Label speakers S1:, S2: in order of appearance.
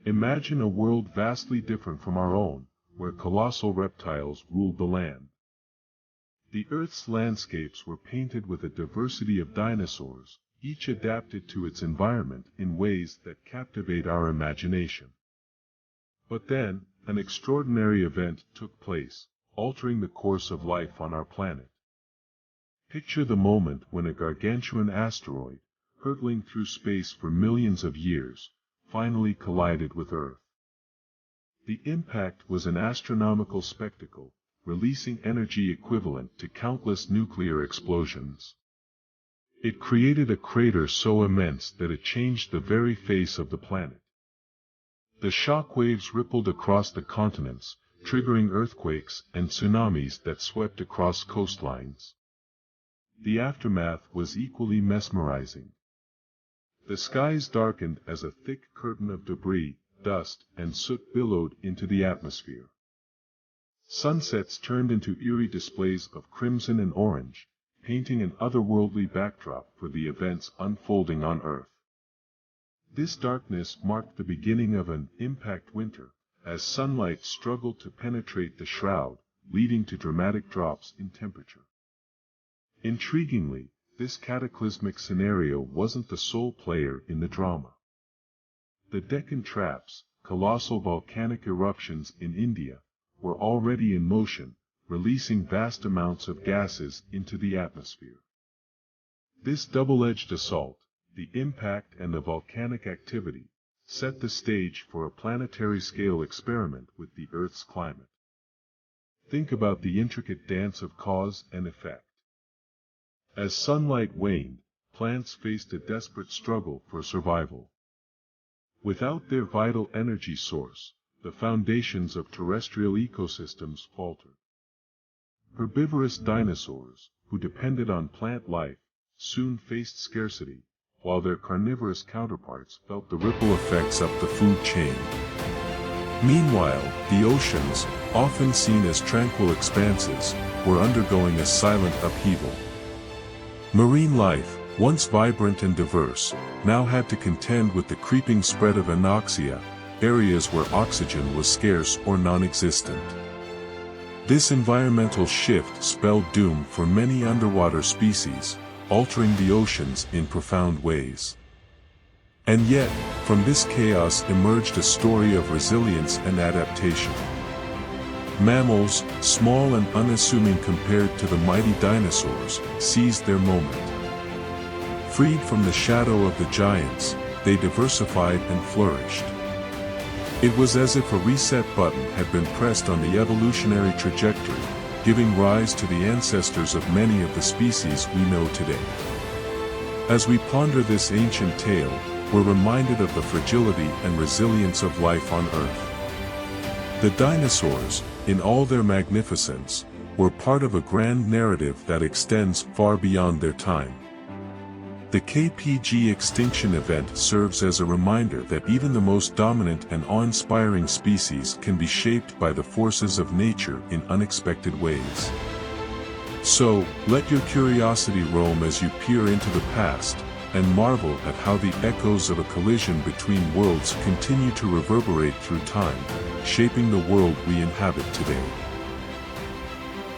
S1: Imagine a world vastly different from our own, where colossal reptiles ruled the land. The Earth's landscapes were painted with a diversity of dinosaurs, each adapted to its environment in ways that captivate our imagination. But then, an extraordinary event took place, altering the course of life on our planet. Picture the moment when a gargantuan asteroid, hurtling through space for millions of years, finally collided with Earth. The impact was an astronomical spectacle, releasing energy equivalent to countless nuclear explosions. It created a crater so immense that it changed the very face of the planet. The shock waves rippled across the continents, triggering earthquakes and tsunamis that swept across coastlines. The aftermath was equally mesmerizing. The skies darkened as a thick curtain of debris, dust, and soot billowed into the atmosphere. Sunsets turned into eerie displays of crimson and orange, painting an otherworldly backdrop for the events unfolding on Earth. This darkness marked the beginning of an impact winter, as sunlight struggled to penetrate the shroud, leading to dramatic drops in temperature. Intriguingly, this cataclysmic scenario wasn't the sole player in the drama. The Deccan Traps, colossal volcanic eruptions in India, were already in motion, releasing vast amounts of gases into the atmosphere. This double-edged assault, the impact and the volcanic activity, set the stage for a planetary-scale experiment with the Earth's climate. Think about the intricate dance of cause and effect. As sunlight waned, plants faced a desperate struggle for survival. Without their vital energy source, the foundations of terrestrial ecosystems faltered. Herbivorous dinosaurs, who depended on plant life, soon faced scarcity, while their carnivorous counterparts felt the ripple effects up the food chain. Meanwhile, the oceans, often seen as tranquil expanses, were undergoing a silent upheaval. Marine life, once vibrant and diverse, now had to contend with the creeping spread of anoxia, areas where oxygen was scarce or non-existent. This environmental shift spelled doom for many underwater species, altering the oceans in profound ways. And yet, from this chaos emerged a story of resilience and adaptation. Mammals, small and unassuming compared to the mighty dinosaurs, seized their moment. Freed from the shadow of the giants, they diversified and flourished. It was as if a reset button had been pressed on the evolutionary trajectory, giving rise to the ancestors of many of the species we know today. As we ponder this ancient tale, we're reminded of the fragility and resilience of life on Earth. The dinosaurs, in all their magnificence, were part of a grand narrative that extends far beyond their time. The KPG extinction event serves as a reminder that even the most dominant and awe-inspiring species can be shaped by the forces of nature in unexpected ways. So, let your curiosity roam as you peer into the past, and marvel at how the echoes of a collision between worlds continue to reverberate through time, shaping the world we inhabit today.